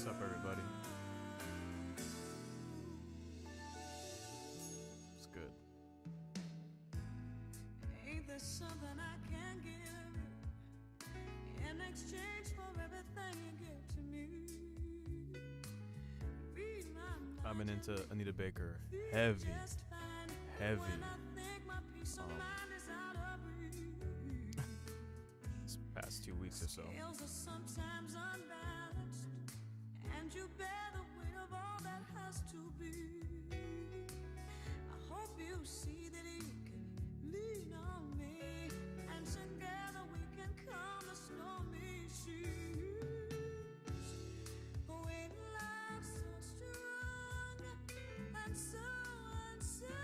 What's up, everybody? It's good. Ain't there something I can give in exchange for everything you give to me? Read my mind. I've been into Anita Baker heavy. When I think my peace of Um, mind is out of reach. This past 2 weeks or so. Scales are sometimes unbalanced, and you bear the weight of all that has to be. I hope you see that you can lean on me, and together we can calm the stormy seas. When love's so strong and so unselfishly.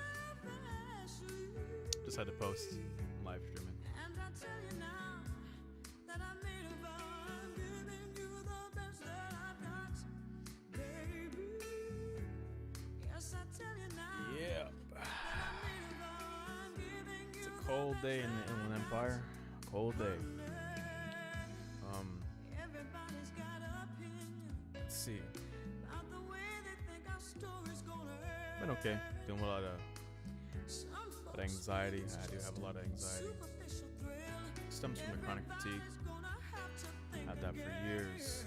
Just had to post live streaming. And I tell you now that I made a vow, I'm giving you the best that I've got, baby. Yes, I tell you now Yeah. that I made a vow, I'm giving you It's a cold day in the Inland Empire. Cold day. Everybody's got opinion Let's see. about the way they think our story's gonna end. Been okay. Doing a lot of Some folks anxiety. think I do have a lot of anxiety. superficial thrill. Stems from the chronic fatigue. Everybody's gonna have to think Had that for again. years.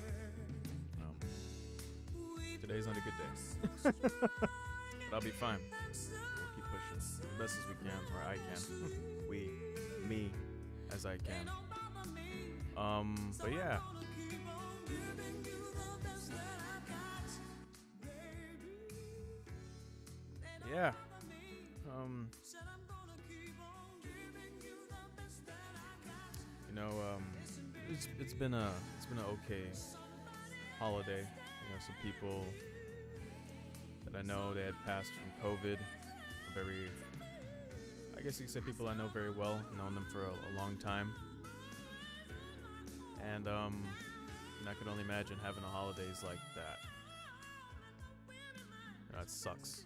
Today's not a good day. But I'll be fine. We'll keep pushing as best as we can, or I can. Me, as I can. But yeah. Yeah. It's been an okay holiday. Some people that I know that had passed from COVID. I guess you could say people I know very well, known them for a long time. And I could only imagine having a holidays like that. It sucks.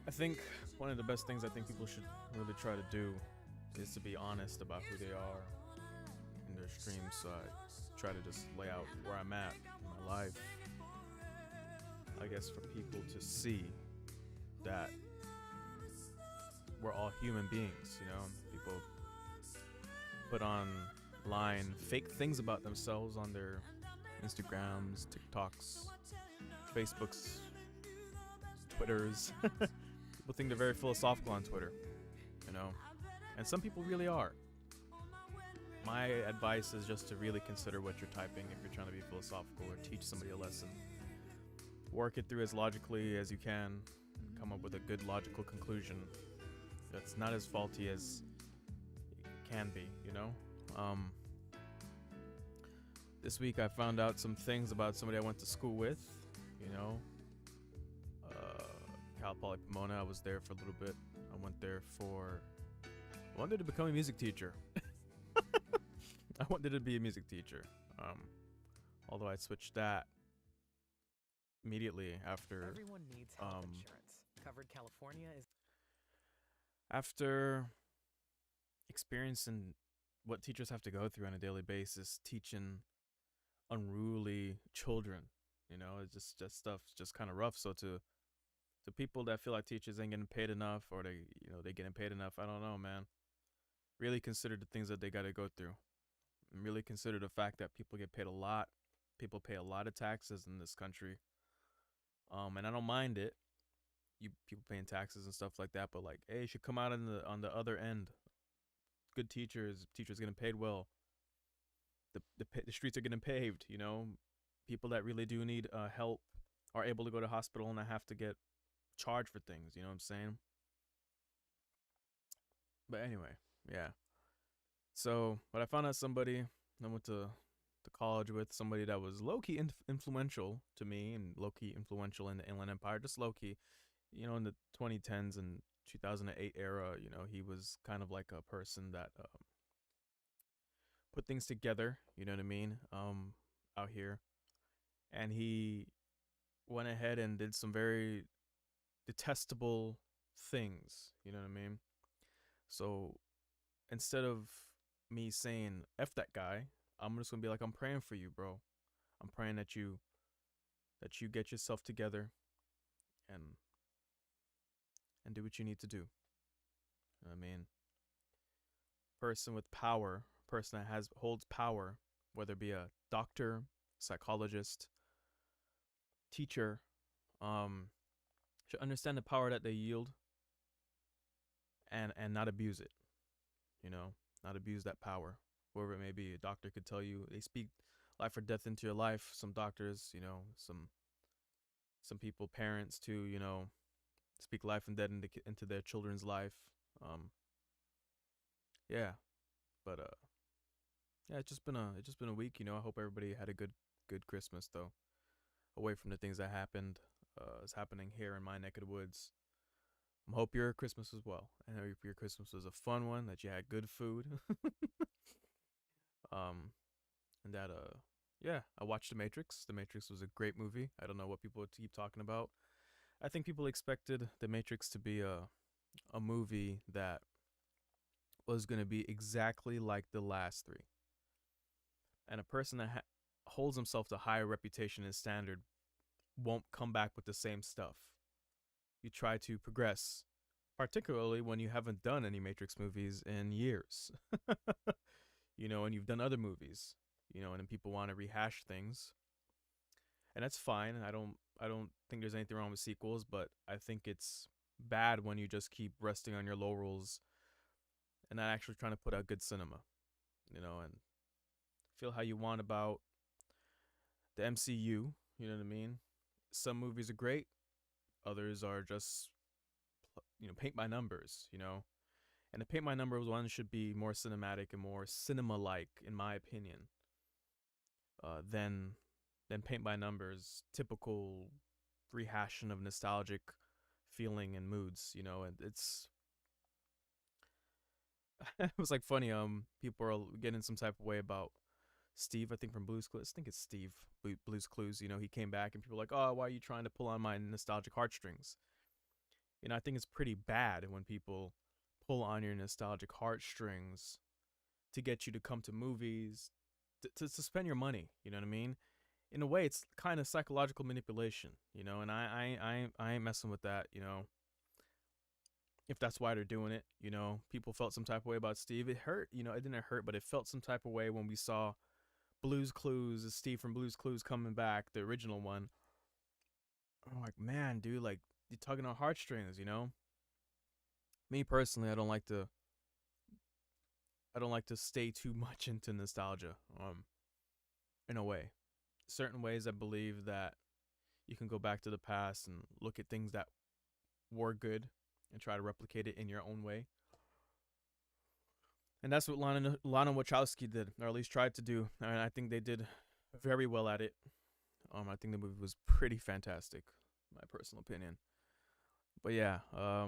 I think one of the best things I think people should really try to do is to be honest about who they are in their streams. So I try to just lay out where I'm at in my life. I guess for people to see that we're all human beings, People put online fake things about themselves on their Instagrams, TikToks, Facebooks, Twitters. People think they're very philosophical on Twitter, and some people really are. My advice is just to really consider what you're typing if you're trying to be philosophical or teach somebody a lesson. Work it through as logically as you can, come up with a good logical conclusion that's not as faulty as it can be, This week I found out some things about somebody I went to school with, Cal Poly Pomona. I was there for a little bit. I wanted to become a music teacher. I wanted to be a music teacher. Although I switched that immediately after Everyone needs health insurance. Covered California is after experiencing what teachers have to go through on a daily basis, teaching unruly children. It's just stuff's just kind of rough. So to people that feel like teachers ain't getting paid enough, or they getting paid enough, I don't know, man. Really consider the things that they got to go through. And really consider the fact that people get paid a lot. People pay a lot of taxes in this country. And I don't mind it. People paying taxes and stuff like that, but hey, you should come out on the other end. Good teachers getting paid well. The streets are getting paved. People that really do need help are able to go to hospital and not have to get charged for things. You know what I'm saying? But anyway, yeah. So, but I found out somebody I went to college with, somebody that was low-key influential to me and low-key influential in the Inland Empire, just low-key, in the 2010s and 2008 era, he was kind of like a person that put things together, you know what I mean, out here. And he went ahead and did some very detestable things, you know what I mean? So instead of me saying F that guy, I'm just gonna be like, I'm praying for you, bro. I'm praying that you get yourself together and do what you need to do. I mean, person with power, person that has holds power, whether it be a doctor, psychologist, teacher, um, should understand the power that they yield and not abuse it. You know, not abuse that power. Whoever it may be, a doctor could tell you they speak life or death into your life. Some doctors, some people, parents too, speak life and death into their children's life. Um, yeah, but yeah, it's just been a week. I hope everybody had a good Christmas though. Away from the things that happened, is happening here in my neck of the woods. I hope your Christmas was well. I hope your Christmas was a fun one. That you had good food. um, and that yeah, I watched The Matrix. The Matrix was a great movie. I don't know what people keep talking about. I think people expected The Matrix to be a movie that was going to be exactly like the last three. And a person that holds himself to higher reputation and standard won't come back with the same stuff. You try to progress, particularly when you haven't done any Matrix movies in years. And you've done other movies, and then people want to rehash things. And that's fine. I don't think there's anything wrong with sequels, but I think it's bad when you just keep resting on your laurels and not actually trying to put out good cinema, and feel how you want about the MCU, you know what I mean? Some movies are great, others are just paint by numbers. And the paint by numbers one should be more cinematic and more cinema like, in my opinion, than paint by numbers typical rehashing of nostalgic feeling and moods. And it's it was like funny. People are getting some type of way about Steve, I think from Blue's Clues. I think it's Steve, Blue's Clues. He came back and people are like, oh, why are you trying to pull on my nostalgic heartstrings? I think it's pretty bad when people pull on your nostalgic heartstrings to get you to come to movies, to spend your money. You know what I mean? In a way, it's kind of psychological manipulation. And I ain't messing with that. If that's why they're doing it. People felt some type of way about Steve. It hurt. It didn't hurt, but it felt some type of way when we saw Blue's Clues, Steve from Blue's Clues coming back, the original one. I'm like, man, dude, like you're tugging on heartstrings. Me personally, I don't like to stay too much into nostalgia. In a way, certain ways I believe that you can go back to the past and look at things that were good and try to replicate it in your own way. And that's what Lana Wachowski did, or at least tried to do. And I think they did very well at it. I think the movie was pretty fantastic, my personal opinion. But yeah, my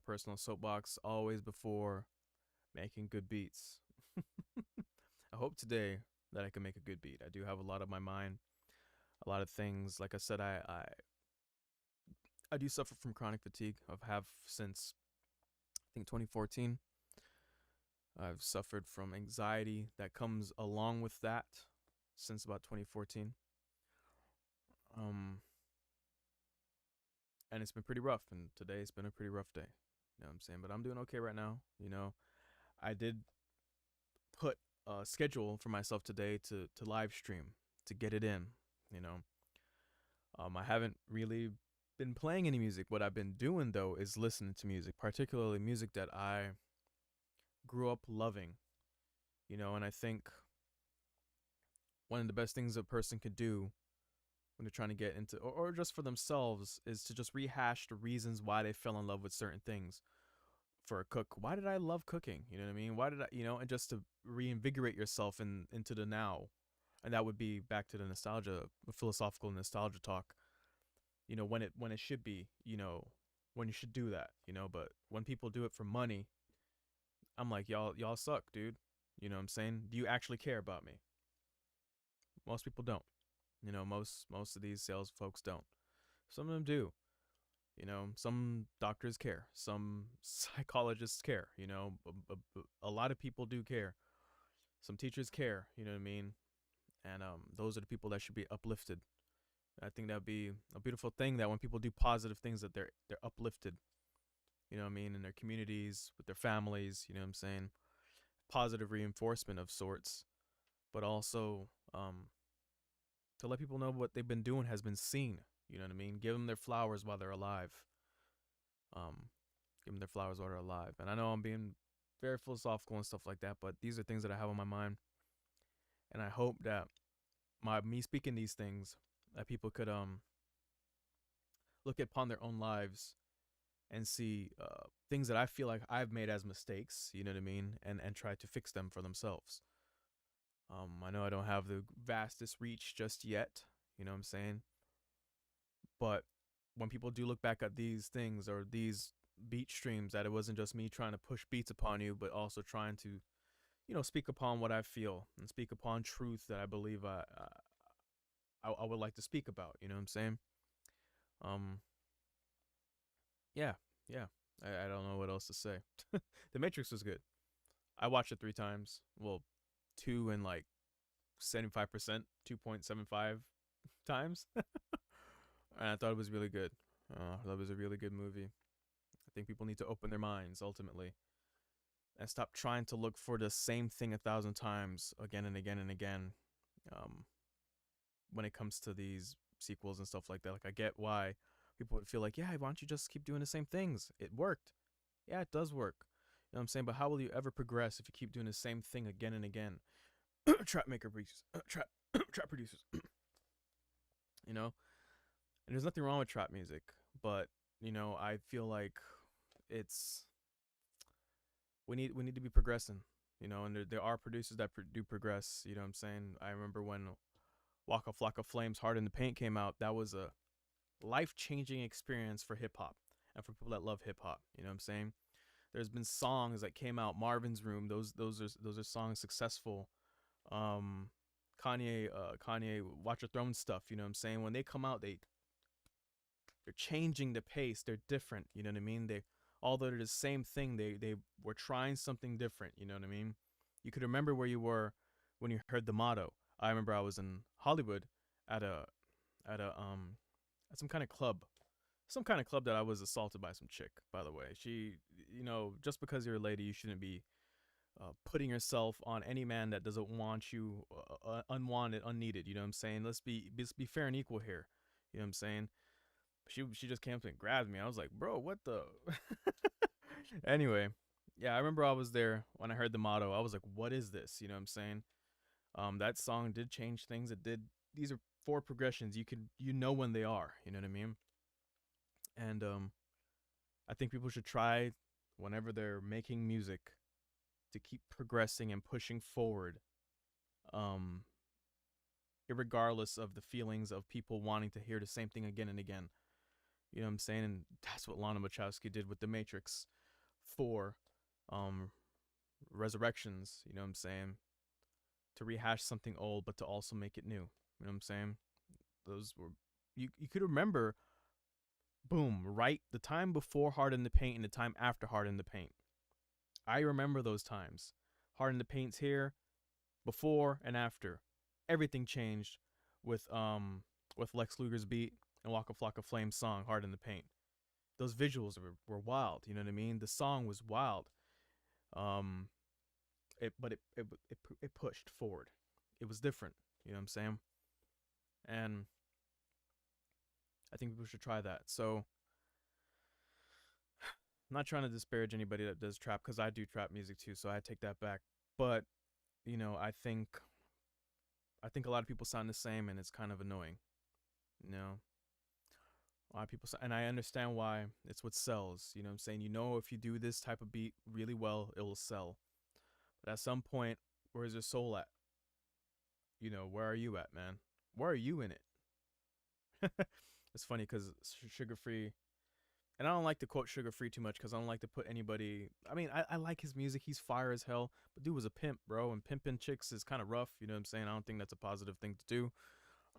personal soapbox always before making good beats. I hope today that I can make a good beat. I do have a lot on my mind, a lot of things. Like I said, I do suffer from chronic fatigue. I've have since I think 2014. I've suffered from anxiety that comes along with that since about 2014. Um, and it's been pretty rough. And today's been a pretty rough day. You know what I'm saying? But I'm doing okay right now. I did put a schedule for myself today to live stream, to get it in. You know, I haven't really been playing any music. What I've been doing though is listening to music, particularly music that I grew up loving. And I think one of the best things a person could do when they're trying to get into, or just for themselves, is to just rehash the reasons why they fell in love with certain things. For a cook, why did I love cooking? You know what I mean? Why did I, and just to reinvigorate yourself into the now. And that would be back to the nostalgia, the philosophical nostalgia talk. When it should be, when you should do that, but when people do it for money, I'm like, y'all suck, dude. You know what I'm saying? Do you actually care about me? Most people don't. Most of these sales folks don't. Some of them do. Some doctors care. Some psychologists care. A lot of people do care. Some teachers care. You know what I mean? and those are the people that should be uplifted. I think that'd be a beautiful thing that when people do positive things that they're uplifted. You know what I mean? In their communities, with their families. You know what I'm saying? Positive reinforcement of sorts, but also to let people know what they've been doing has been seen. You know what I mean? Give them their flowers while they're alive. Um, Give them their flowers while they're alive. And I know I'm being very philosophical and stuff like that, but these are things that I have on my mind, and I hope that my me speaking these things, that people could look upon their own lives and see things that I feel like I've made as mistakes. You know what I mean? And try to fix them for themselves. I know I don't have the vastest reach just yet. You know what I'm saying? But when people do look back at these things or these beat streams, that it wasn't just me trying to push beats upon you, but also trying to, speak upon what I feel and speak upon truth that I believe I would like to speak about. You know what I'm saying? Um, yeah, yeah. I don't know what else to say. The Matrix was good. I watched it 3 times. Well, two and like 75%, 2.75 times. And I thought it was really good. That was a really good movie. I think people need to open their minds ultimately and stop trying to look for the same thing 1,000 times again and again and again. Um, when it comes to these sequels and stuff like that, like I get why people would feel like, yeah, why don't you just keep doing the same things? It worked. Yeah, it does work. You know what I'm saying? But how will you ever progress if you keep doing the same thing again and again? Trap maker producers, trap producers. You know, and there's nothing wrong with trap music, but I feel like it's we need to be progressing. And there are producers that do progress. You know what I'm saying? I remember when Waka Flocka Flame's Hard in the Paint came out. That was a life-changing experience for hip hop and for people that love hip hop. You know what I'm saying? There's been songs that came out. Marvin's Room. Those are songs successful. Um, Kanye Watch Your Throne stuff. You know what I'm saying? When they come out, they're changing the pace. They're different. You know what I mean? Although they're the same thing, they were trying something different. You know what I mean? You could remember where you were when you heard the motto. I remember I was in Hollywood at some kind of club. Some kind of club that I was assaulted by some chick, by the way. She, just because you're a lady, you shouldn't be putting yourself on any man that doesn't want you, unwanted, unneeded. You know what I'm saying? Let's be fair and equal here. You know what I'm saying? She just came up and grabbed me. I was like, bro, what the? Anyway, yeah, I remember I was there when I heard the motto. I was like, what is this? You know what I'm saying? That song did change things. It did. These are 4 progressions. You know when they are. You know what I mean? And I think people should try whenever they're making music to keep progressing and pushing forward. Irregardless of the feelings of people wanting to hear the same thing again and again. You know what I'm saying? And that's what Lana Wachowski did with The Matrix 4 Resurrections. You know what I'm saying? To rehash something old, but to also make it new. You know what I'm saying? Those were you could remember, boom, right? The time before Hard in the Paint and the time after Hard in the Paint. I remember those times. Hard in the Paint's here, before and after. Everything changed with Lex Luger's beat and Waka Flocka Flame's song Hard in the Paint. Those visuals were wild. You know what I mean? The song was wild. It pushed forward. It was different. You know what I'm saying? And I think people should try that. So I'm not trying to disparage anybody that does trap, because I do trap music too, so I take that back. But I think a lot of people sound the same, and it's kind of annoying. A lot of people, and I understand why. It's what sells. You know what I'm saying? If you do this type of beat really well, it will sell. But at some point, where is your soul at? Where are you at, man? Where are you in it? It's funny because Sugar Free, and I don't like to quote Sugar Free too much because I don't like to put anybody. I mean, I like his music. He's fire as hell. But dude was a pimp, bro. And pimping chicks is kind of rough. You know what I'm saying? I don't think that's a positive thing to do.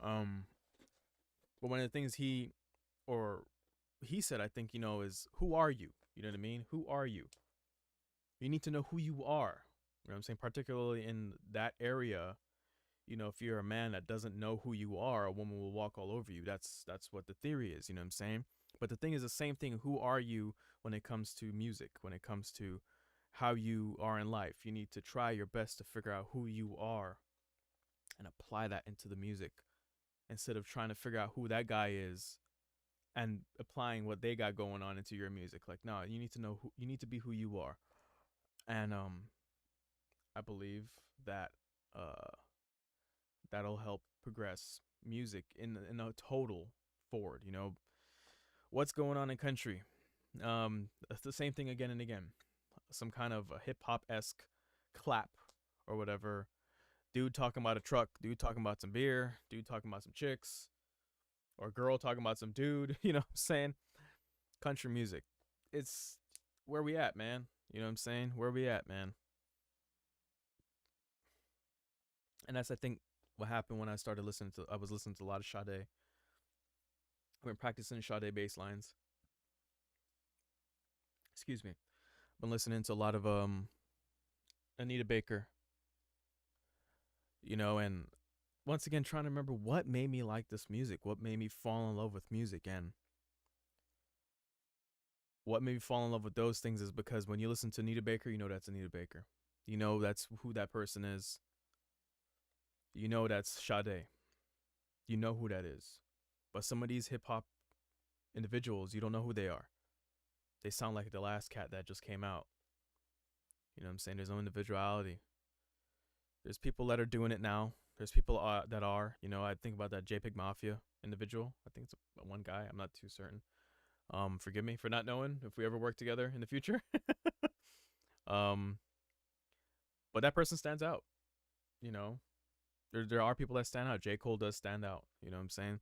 But one of the things he said, I think, is, who are you? You know what I mean? Who are you? You need to know who you are. You know what I'm saying? Particularly in that area, if you're a man that doesn't know who you are, a woman will walk all over you. That's what the theory is, you know what I'm saying? But the thing is the same thing. Who are you when it comes to music, when it comes to how you are in life? You need to try your best to figure out who you are and apply that into the music instead of trying to figure out who that guy is and applying what they got going on into your music. Like, no, you need to know who you need to be who you are. And I believe that uh that'll help progress music in a total forward, What's going on in country? It's the same thing again and again. Some kind of a hip hop esque clap or whatever. Dude talking about a truck, dude talking about some beer, dude talking about some chicks, or girl talking about some dude, you know what I'm saying? Country music. It's where we at, man. You know what I'm saying? Where we at, man? And that's, I think, what happened when I was listening to a lot of Sade. I've been practicing Sade bass lines. Excuse me. I've been listening to a lot of Anita Baker, and once again trying to remember what made me like this music, what made me fall in love with music, and what made me fall in love with those things is because when you listen to Anita Baker, you know that's Anita Baker. You know that's who that person is. You know that's Sade. You know who that is. But some of these hip hop individuals, you don't know who they are. They sound like the last cat that just came out. You know what I'm saying? There's no individuality. There's people that are doing it now. There's people that are, I think about that JPEG Mafia individual. I think it's one guy. I'm not too certain. Forgive me for not knowing if we ever work together in the future. um, but that person stands out. You know, there are people that stand out. J. Cole does stand out. You know what I'm saying?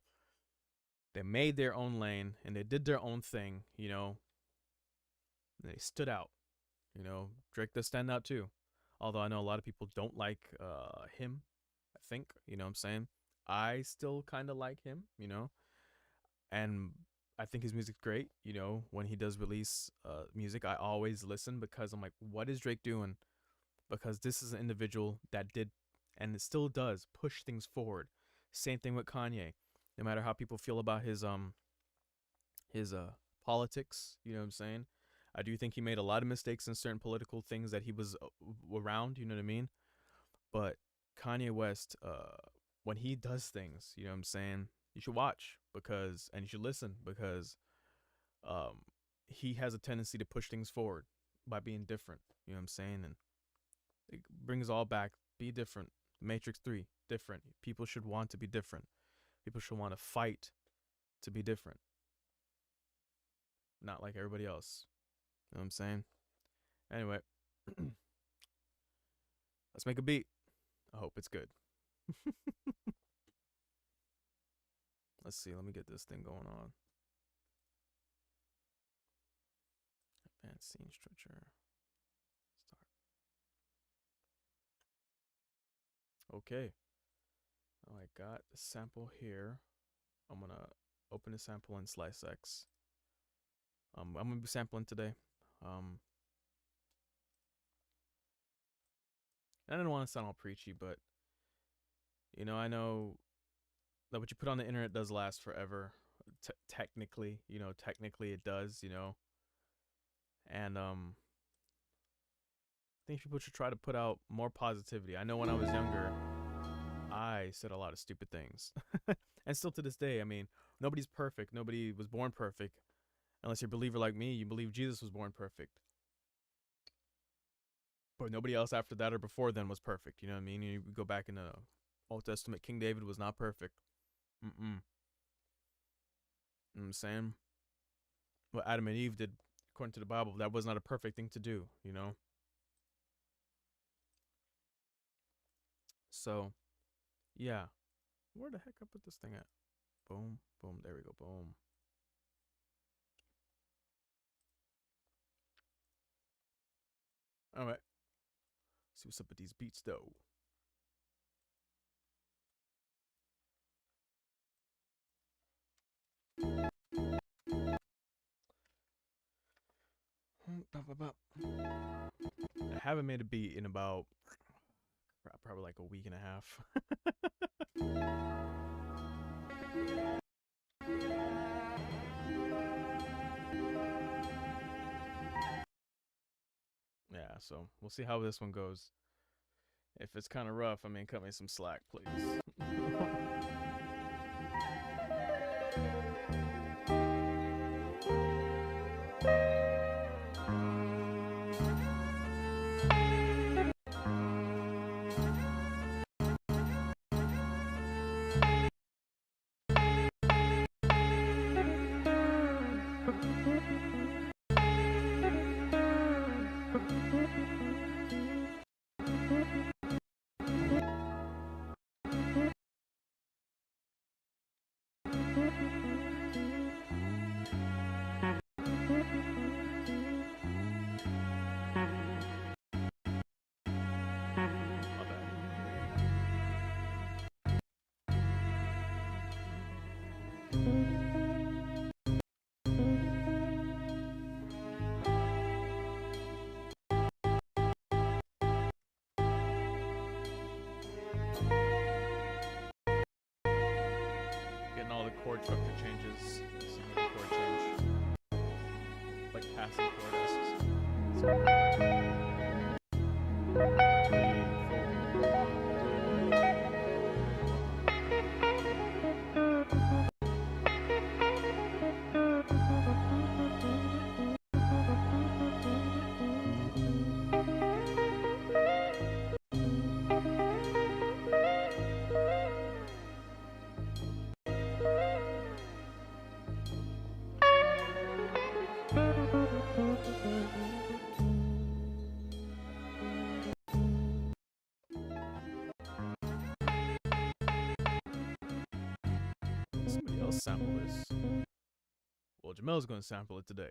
They made their own lane and they did their own thing. They stood out. Drake does stand out too. Although I know a lot of people don't like him. I think, you know what I'm saying? I still kind of like him, and I think his music's great. When he does release music, I always listen because I'm like, what is Drake doing? Because this is an individual that did, and it still does, push things forward. Same thing with Kanye. No matter how people feel about his politics, you know what I'm saying? I do think he made a lot of mistakes in certain political things that he was around, you know what I mean? But Kanye West, when he does things, you know what I'm saying? You should watch and you should listen because he has a tendency to push things forward by being different, you know what I'm saying? And it brings all back, be different. Matrix 3, different. People should want to be different. People should want to fight to be different. Not like everybody else. You know what I'm saying? Anyway, let's make a beat. I hope it's good. Let's see. Let me get this thing going on. Advanced scene stretcher. Start. Okay. Oh, I got the sample here. I'm going to open the sample in Slice X. I'm going to be sampling today. I didn't want to sound all preachy, but I know that what you put on the internet does last forever. Technically, technically it does, and I think people should try to put out more positivity. I know when I was younger, I said a lot of stupid things, and still to this day. I mean, nobody's perfect. Nobody was born perfect, unless you're a believer like me. You believe Jesus was born perfect. But nobody else after that or before then was perfect. You know what I mean? You go back in the Old Testament, King David was not perfect. You know what I'm saying? What Adam and Eve did, according to the Bible, that was not a perfect thing to do, So, yeah. Where the heck I put this thing at? Boom, boom, there we go, boom. All right. See what's up with these beats, though. I haven't made a beat in about Probably like a week and a half. Yeah, so we'll see how this one goes. If it's kind of rough, I mean, cut me some slack, please. My bad. Getting all the chord structure changes. Some of the chord change. Like passing chord esques. Somebody else sample this. Well, Jamil's gonna sample it today.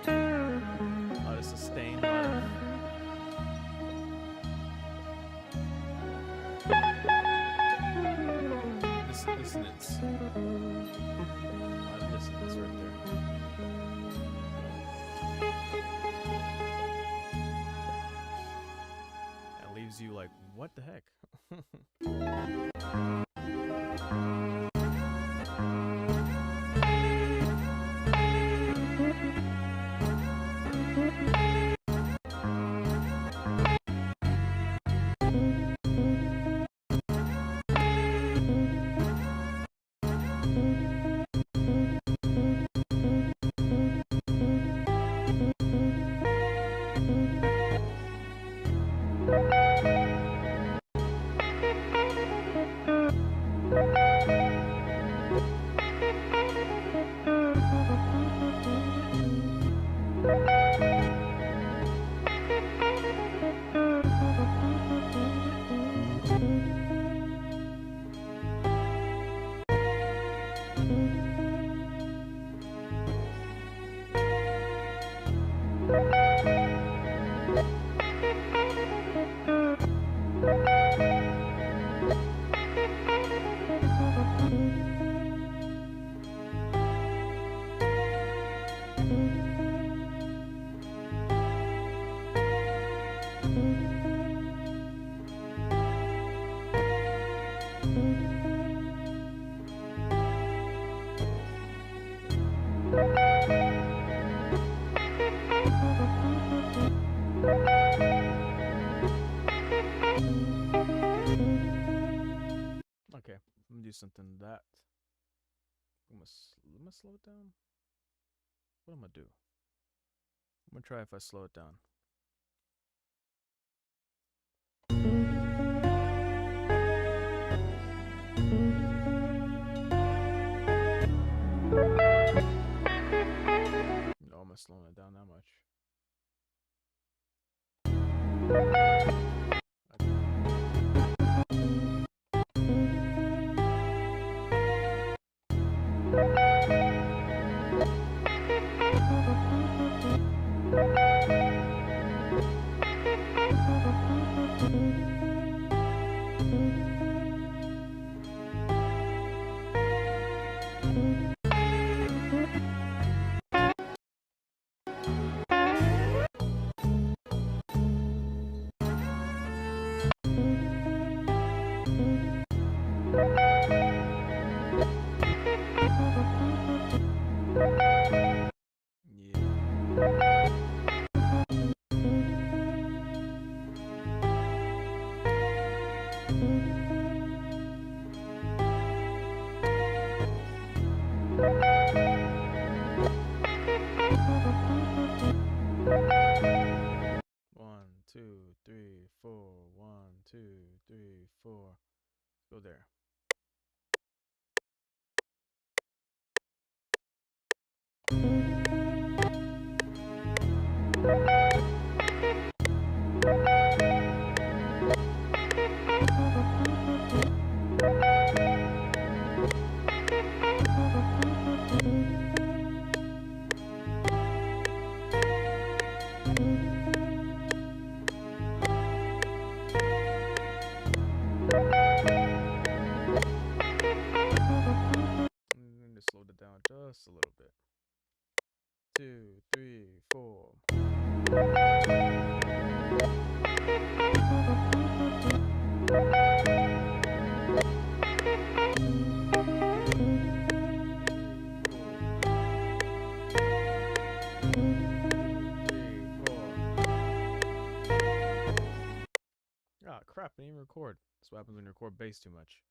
A lot of sustain, a lot of dissonance. A lot of dissonance right there. That leaves you like, what the heck? something that. I'm gonna slow it down. What am I gonna do? I'm gonna try if I slow it down. No, I'm not slowing it down that much. One, two, three, four. 1, 2, 3, 4. Go there. Slowed it down just a little bit. 2, 3, 4. Ah, crap, I didn't even record. That's what happens when you record bass too much.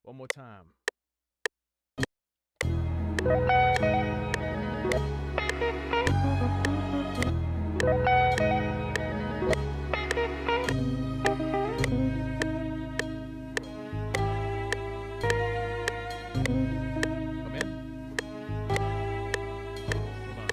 One more time. Come in. Hold on.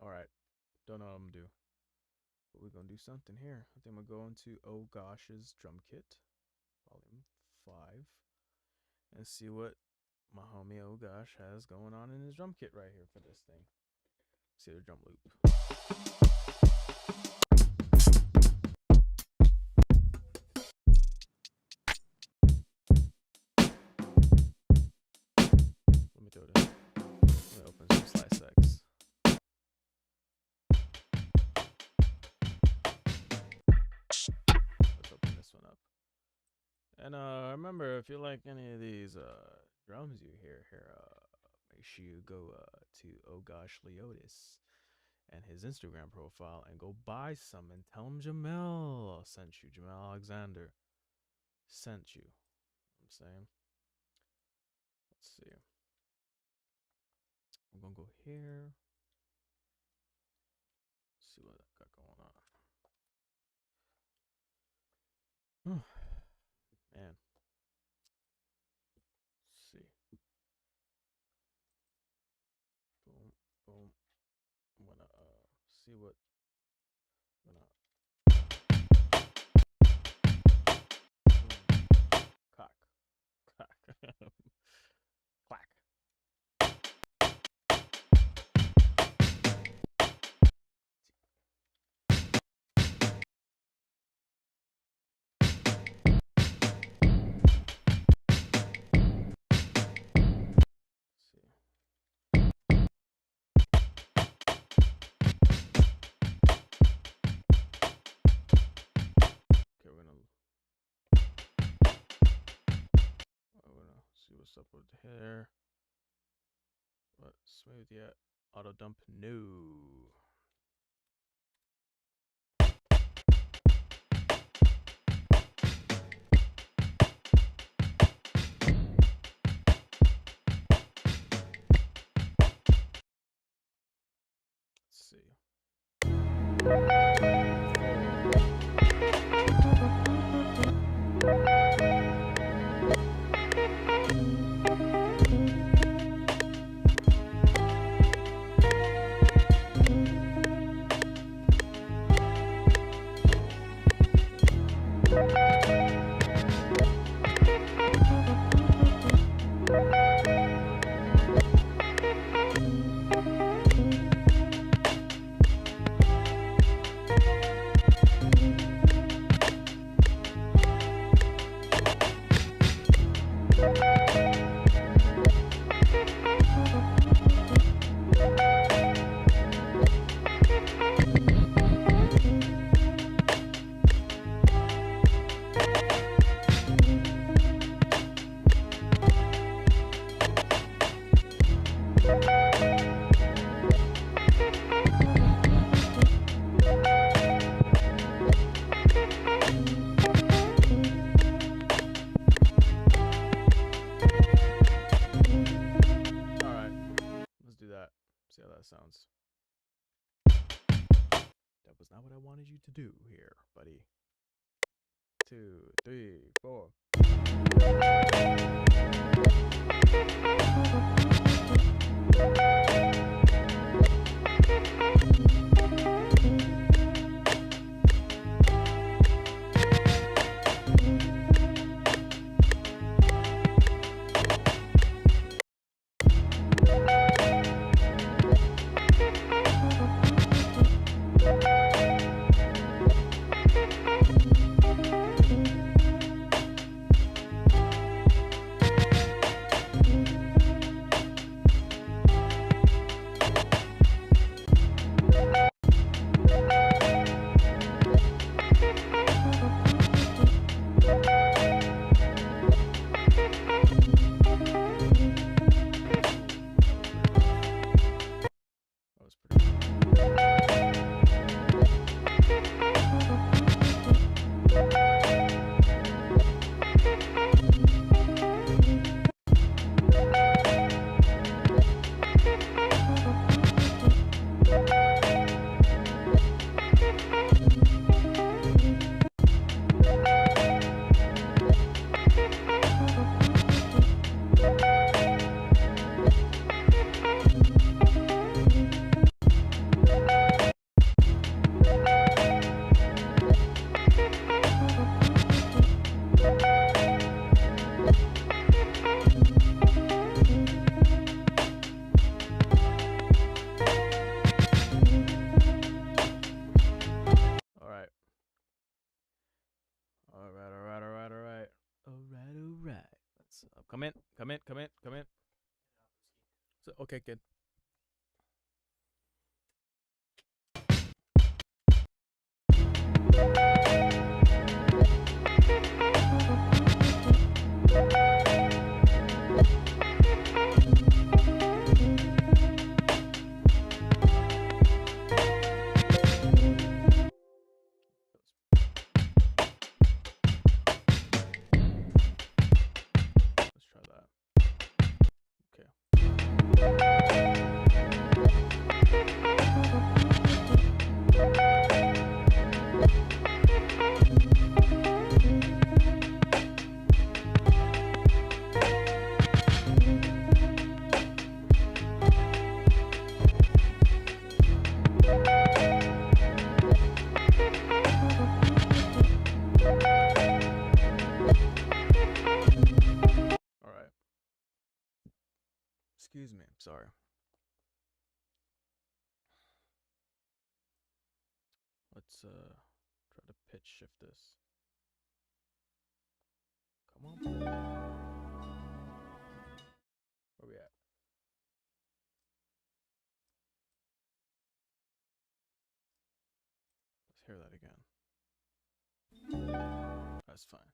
Alright. Don't know what I'm gonna do. But we're gonna do something here. I think I'm gonna go into Oh Gosh's drum kit, volume 5, and see what my homie Oh Gosh has going on in his drum kit right here for this thing. See the drum loop. Let me do this. Let me open some Slice X. Let's open this one up. And remember, if you like any of these drums you hear here, make sure you go to Oh Gosh Leotis and his Instagram profile and go buy some and tell him Jamil sent you. Jamil Alexander sent you. I'm saying. Let's see. I'm gonna go here. See what I got going on. Man. Let's see. Boom, boom. I'm gonna see what. I'm gonna. Boom. Cock. What's up with the hair? What smooth yet? Auto dump? No. Let's see. See how that sounds. That was not what I wanted you to do here, buddy. 2, 3, 4. Come in. So, okay, good. Excuse me, sorry. Let's try to pitch shift this. Come on. Where we at? Let's hear that again. That's fine.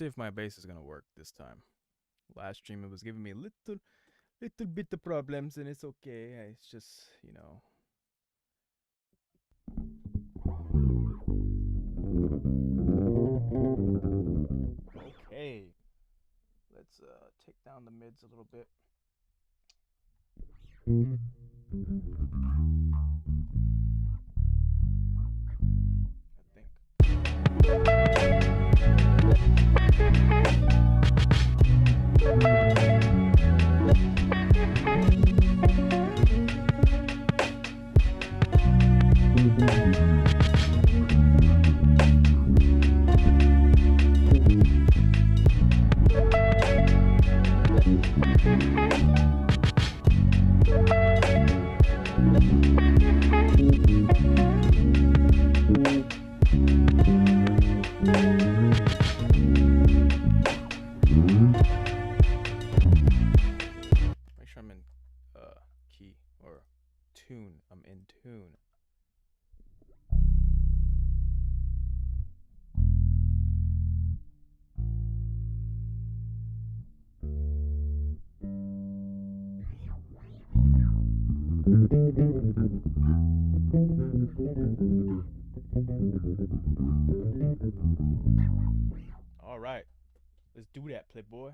see if my bass is gonna work this time. Last stream it was giving me little bit of problems, and it's okay. It's just, you know. Okay. Let's take down the mids a little bit. Make sure I'm in key or tune. I'm in tune. All right, let's do that, Playboy.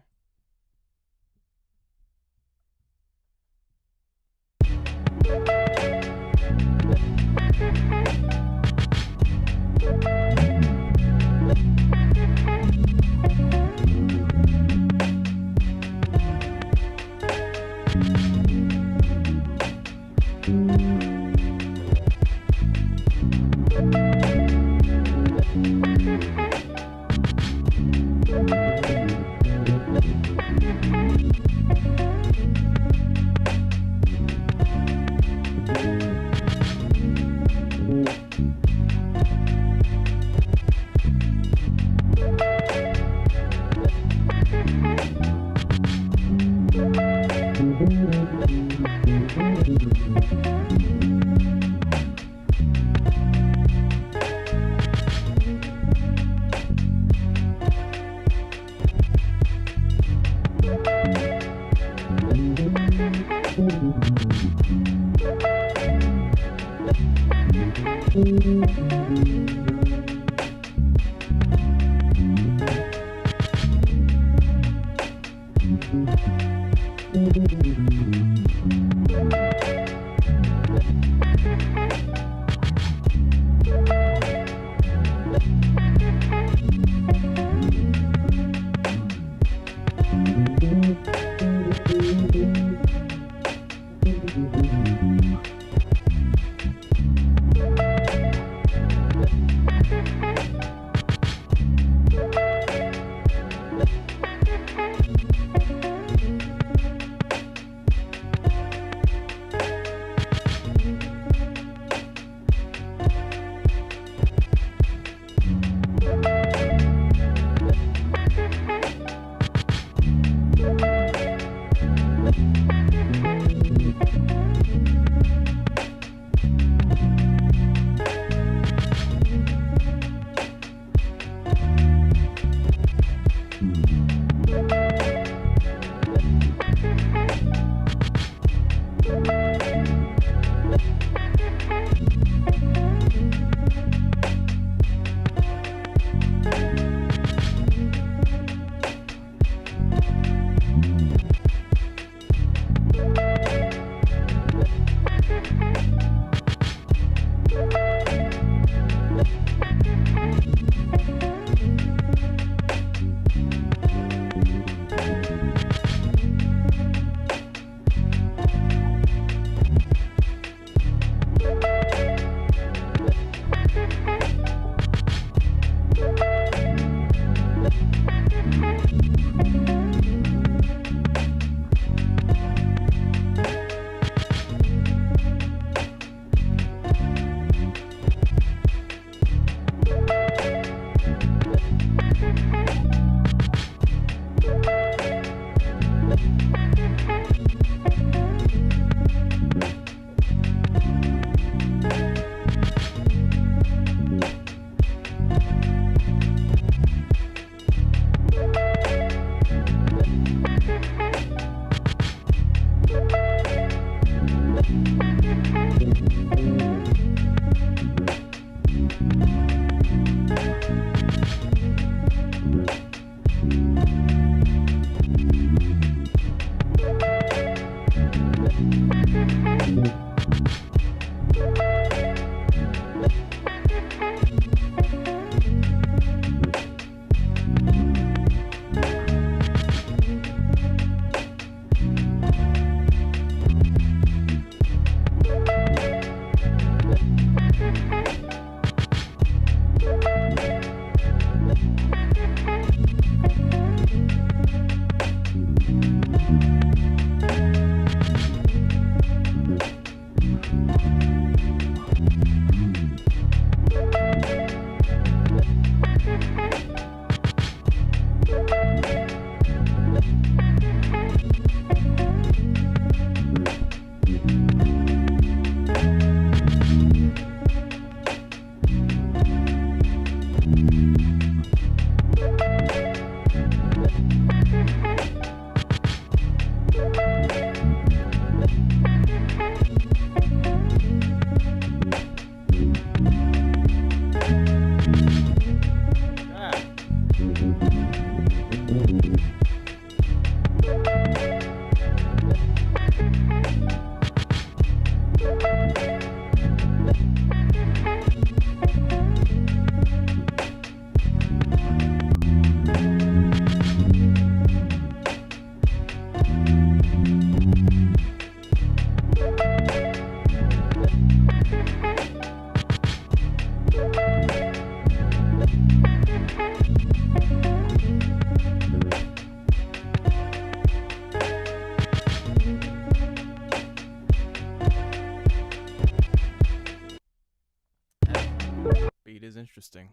Beat is interesting.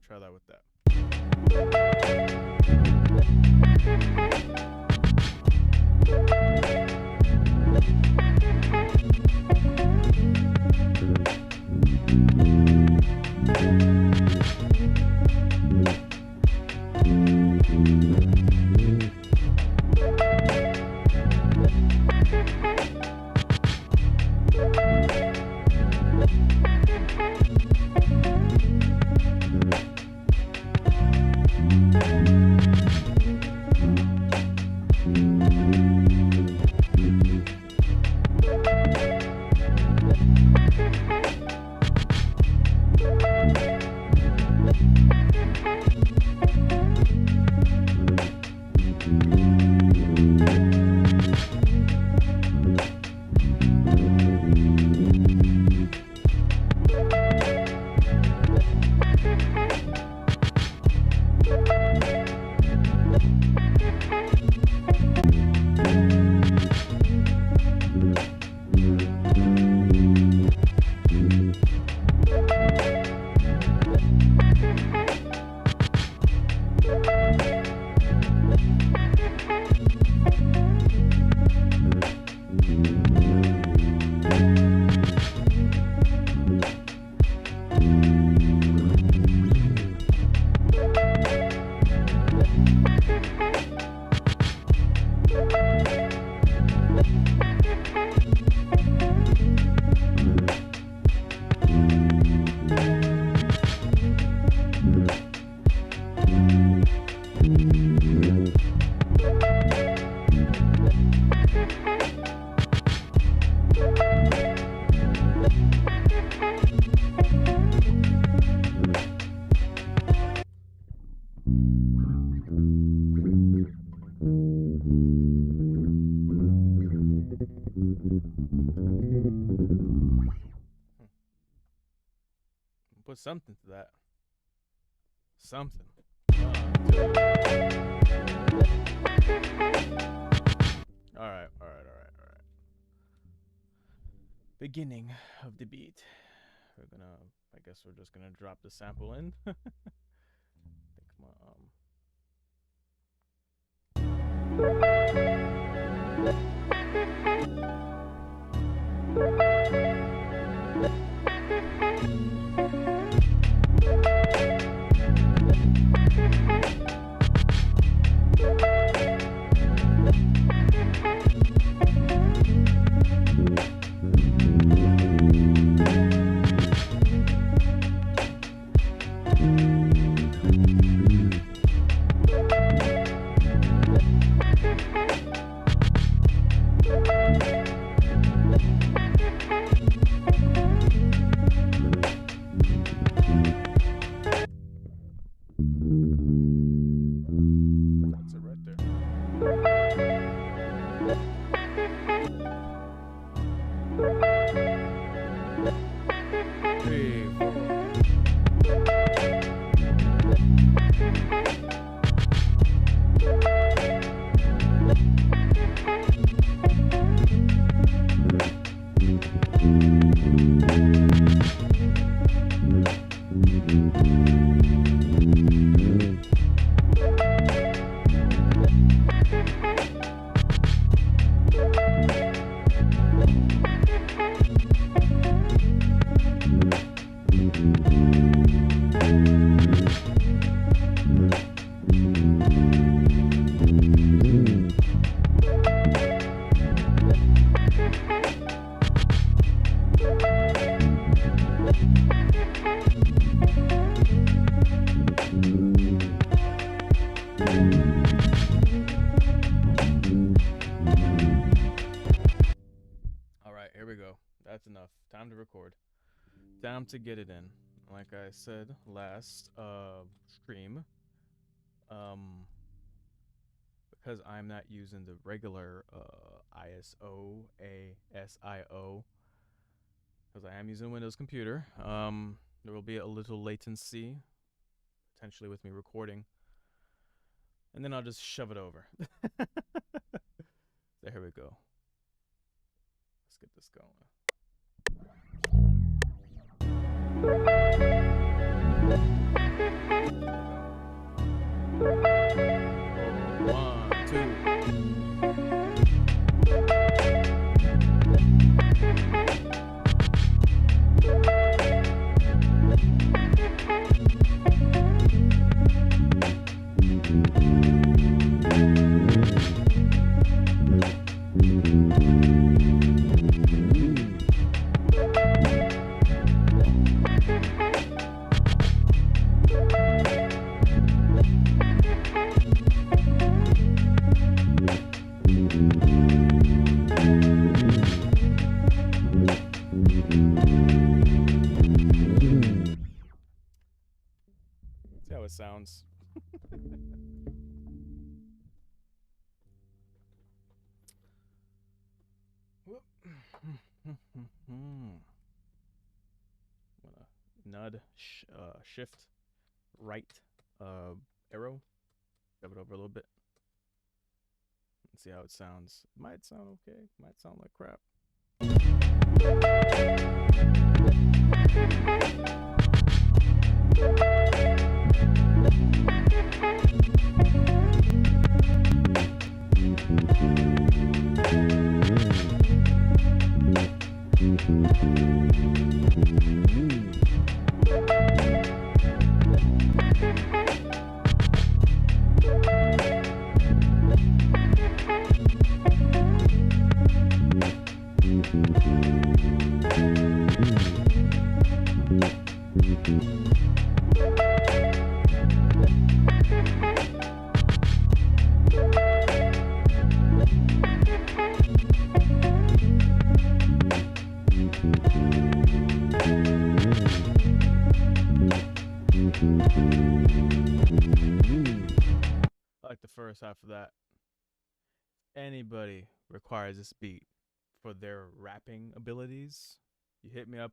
Try that with that. Put something to that. Something. Alright. Beginning of the beat. I guess we're just gonna drop the sample in. All right, here we go. That's enough. Time to record. Time to get it in. Like I said last stream, um, because I'm not using the regular ISO ASIO, because I am using a Windows computer. There will be a little latency potentially with me recording, and then I'll just shove it over. So here we go. Let's get this going. One, two. See how it sounds. Nud shift right arrow. Shove it over a little bit. Let's see how it sounds. Might sound okay. Might sound like crap. I like the first half of that. Anybody requires this beat for their rapping abilities, you hit me up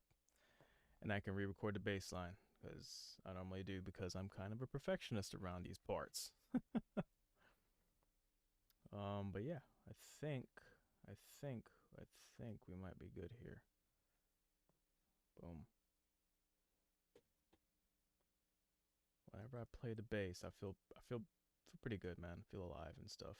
and I can re-record the bass line, because I normally do, because I'm kind of a perfectionist around these parts. But yeah, I think we might be good here. Boom. Whenever I play the bass, I feel pretty good, man. I feel alive and stuff.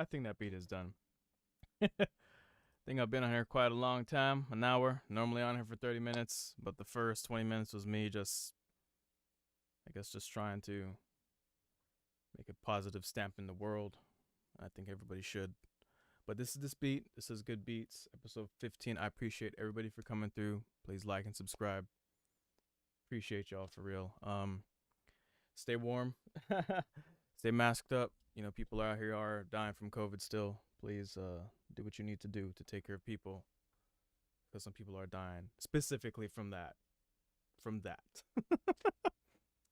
I think that beat is done. I think I've been on here quite a long time, an hour. Normally on here for 30 minutes, but the first 20 minutes was me just, I guess, just trying to make a positive stamp in the world. I think everybody should. But this is this beat. This is Good Beats, episode 15. I appreciate everybody for coming through. Please like and subscribe. Appreciate y'all for real. Stay warm. Stay masked up. You know, people out here are dying from COVID still. Please do what you need to do to take care of people, because some people are dying specifically from that.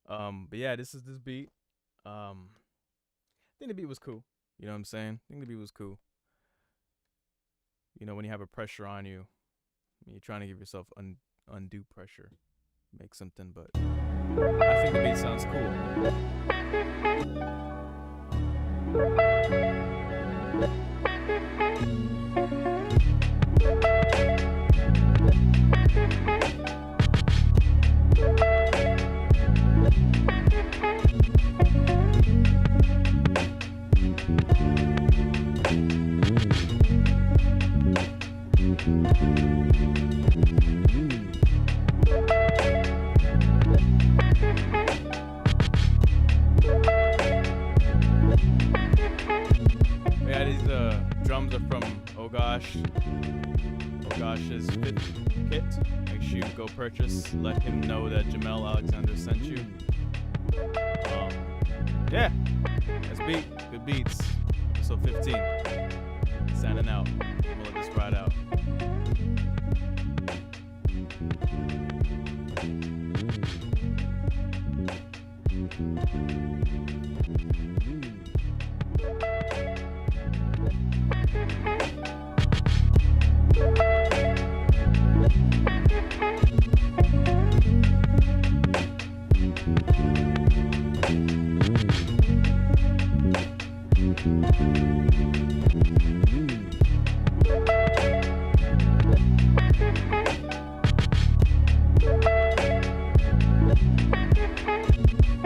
But yeah, this is this beat. I think the beat was cool. You know what I'm saying? I think the beat was cool. You know, when you have a pressure on you, you're trying to give yourself undue pressure, make something, but I think the beat sounds cool. Yeah, these drums are from Gosh's fifth kit. Make sure you go purchase. Let him know that Jamil Alexander sent you. Yeah, that's beat. Good Beats. Episode 15. Signing out. We'll let this ride out.